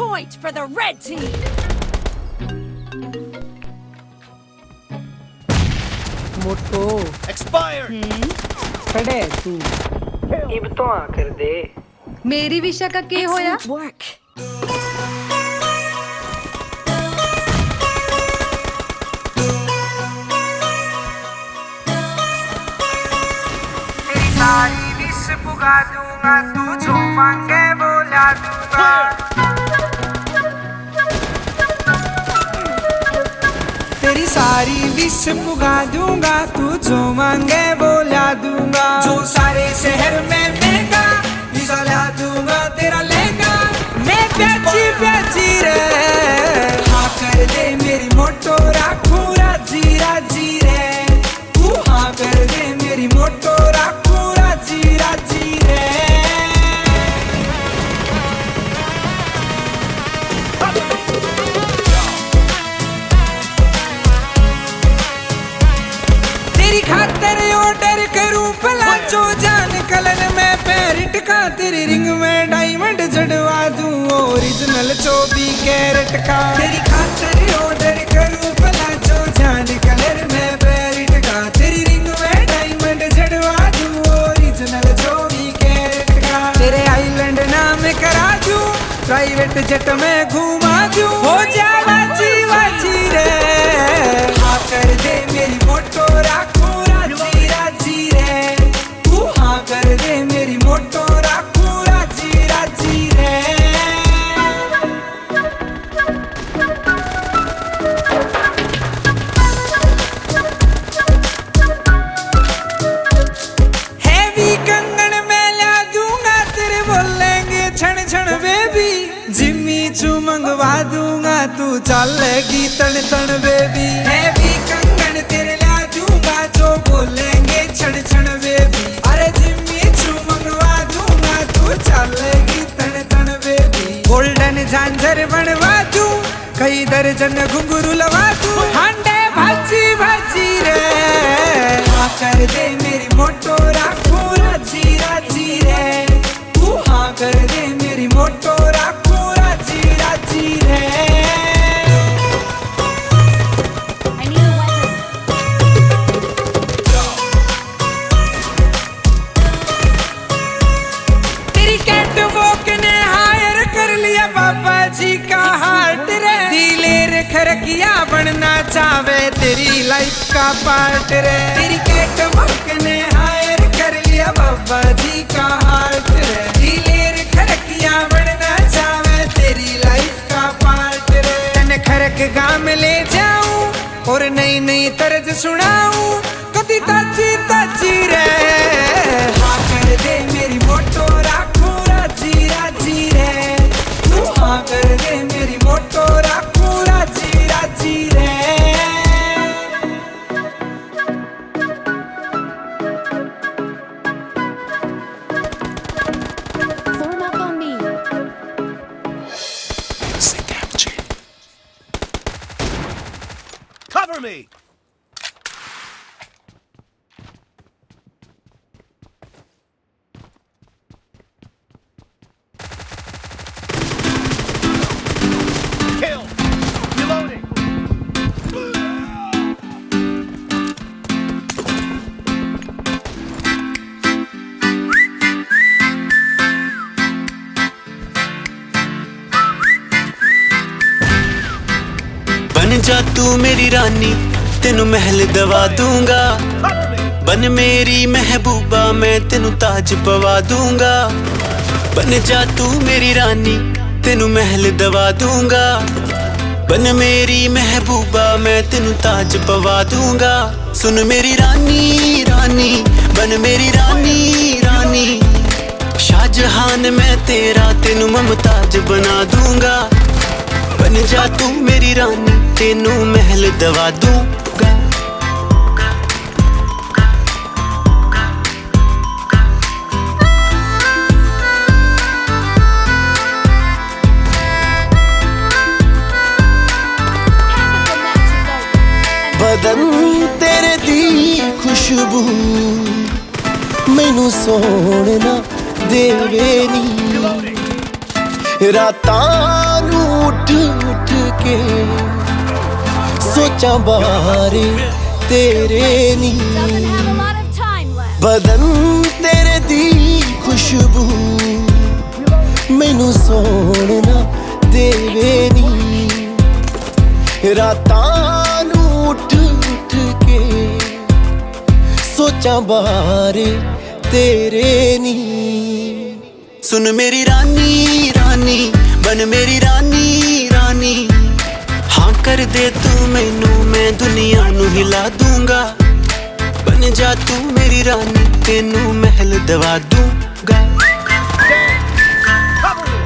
point for the red team. Motto Expired. खड़े तू इब तो आ कर दे। मेरी विशा का के होया? Excellent work. तेरी सारी विश पुगा दूंगा, तू जो मांगे वो ला दूंगा। तेरी सारी विश पुगा दूंगा, तू जो मांगे वो ला दूंगा। जो सारे शहर में महंगा विसा ला दूंगा, तेरा लहंगा मैं प्याची प्याची रे। हाँ कर दे मेरी मोटो, राखू राजी राजी रे। तू हाँ कर दे मेरी मोटो, राखू राजी राजी रे। तेरी खातर ऑर्डर करूं भला जो जान कलन में पैर टिका। तेरी रिंग में डायमंड जड़वा दूं ओरिजिनल 24 कैरेट का। तेरी खातर ऑर्डर करूं भला जो जान कलर में पैर टिका। तेरी रिंग में डायमंड जड़वा दूं ओरिजिनल 24 कैरेट का। तेरे आइलैंड नाम करा दूं, प्राइवेट जेट में घुमा दूं। हो जा वाची वाची रे। हाँ कर दे मेरी मोटो, राखू राजी राजी रे। तू हाँ कर दे मेरी मोटो, राखू राजी राजी रे। हैवी कंगन में ला दूंगा, तेरे बोलेंगे छण छण बेबी। जिम्मी चू मंगवा दूंगा, तू चलेगी तन तन बेबी। हैवी कंगन तेरे ला दूंगा, जो बोलेंगे छण छण बेबी। अरे जिम्मी चू मंगवा दूंगा, तू चलेगी तन तन बेबी। गोल्डन झांझर बनवा दूं, कई दर्जन घुंघरू लगा दूं। हांडे भाजी भाजी रे। हाँ कर दे मेरी मोटो, राखू राजी राजी रे। तू हाँ कर दे मेरी मोटो, राखू राजी राजी रे। I need a weapon. तेरी कैटवॉक ने हायर कर लिया बाबा जी का हार्ट रे। दिलेर खरकिया बनना चाहे तेरी लाइफ का पार्ट रे। तेरी कैटवॉक ने हायर कर लिया बाबा जी का हार्ट रे। दिलेर खरकिया बनना चाहे तेरी लाइफ का पार्ट रे। तन खरक गांव में ले जाऊं और नई नई तर्ज सुनाऊं, कदी ताजी ताजी रे। हाँ कर दे मेरी मोटो, राखू राजी राजी रे। तू हाँ कर दे मेरी मोटो, राखू राजी राजी रे। Form up on me. Cover me. Kill. Reloading. बन जा तू मेरी रानी, तेनू महल दवा दूंगा। Cover me. बन मेरी महबूबा, मैं तेनू ताज पवा दूंगा। बन जा तू मेरी रानी, तेनू महल दवा दूंगा। बन मेरी महबूबा, मैं तेनू ताज पवा दूंगा। सुन मेरी रानी रानी, बन मेरी रानी रानी। शाहजहान मैं तेरा, तेनू मुमताज बना दूंगा। बन जा तू मेरी रानी, तेनू महल दवा दूंगा। Half of the match is over. And बदन तेरे दी खुशबू मैनू सोने ना देवे नी। ਰਾਤਾਂ ਨੂੰ ਉੱਠ ਉੱਠ ਕੇ ਸੋਚਾਂ ਬਾਰੇ ਤੇਰੇ ਨੀ Doesn't have a lot of time left. ਬਦਨ ਤੇਰੇ ਦੀ ਖੁਸ਼ਬੂ ਮੈਨੂੰ ਸੌਣ ਨਾ ਦੇਵੇ ਨੀ ਰਾਤਾਂ ਨੂੰ ਉੱਠ ਉੱਠ ਕੇ ਸੋਚਾਂ ਬਾਰੇ ਤੇਰੇ ਨੀ ਸੁਣ ਮੇਰੀ ਰਾਨੀ ਰਾਨੀ ਬਨ ਮੇਰੀ ਰਾਨੀ ਰਾਨੀ ਹਾਂ ਕਰ ਦੇ ਤੂੰ ਮੈਨੂੰ ਮੈਂ ਦੁਨੀਆ ਨੂੰ ਹਿਲਾ ਦੂੰਗਾ ਬਨ ਜਾ ਤੂੰ ਮੇਰੀ ਰਾਨੀ ਤੈਨੂੰ ਮਹਿਲ ਦਵਾ ਦੂੰਗਾ Cover me.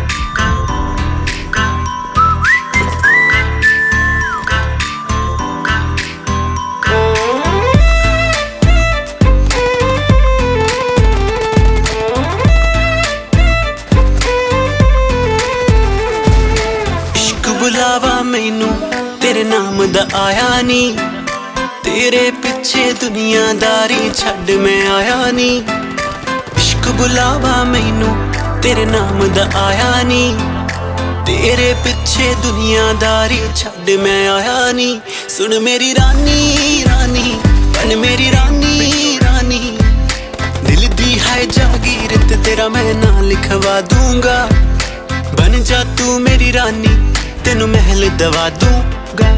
ਇਸ਼ਕ ਬੁਲਾਵਾ ਮੈਨੂੰ ਤੇਰੇ ਨਾਮ ਦਾ ਆਇਆ ਨੀ ਤੇਰੇ ਪਿੱਛੇ ਦੁਨੀਆਦਾਰੀ ਛੱਡ ਮੈਂ ਆਇਆ ਨੀ ਇਸ਼ਕ ਬੁਲਾਵਾ ਮੈਨੂੰ ਤੇਰੇ ਨਾਮ ਦਾ ਆਇਆ ਨੀ ਤੇਰੇ ਪਿੱਛੇ ਦੁਨੀਆਦਾਰੀ ਛੱਡ ਮੈਂ ਆਇਆ ਨੀ ਸੁਣ ਮੇਰੀ ਰਾਨੀ ਰਾਨੀ ਬਨ ਮੇਰੀ ਰਾਨੀ ਰਾਨੀ ਦਿਲ ਦੀ ਹੈ ਜਾਗੀਰ ਤੇ ਤੇਰਾ ਮੈਂ ਨਾਂ ਲਿਖਵਾ ਦੂੰਗਾ ਬਨ ਜਾ ਤੂੰ ਮੇਰੀ ਰਾਨੀ ਤੈਨੂੰ ਮਹਿਲ ਦਵਾ ਦੂੰਗਾ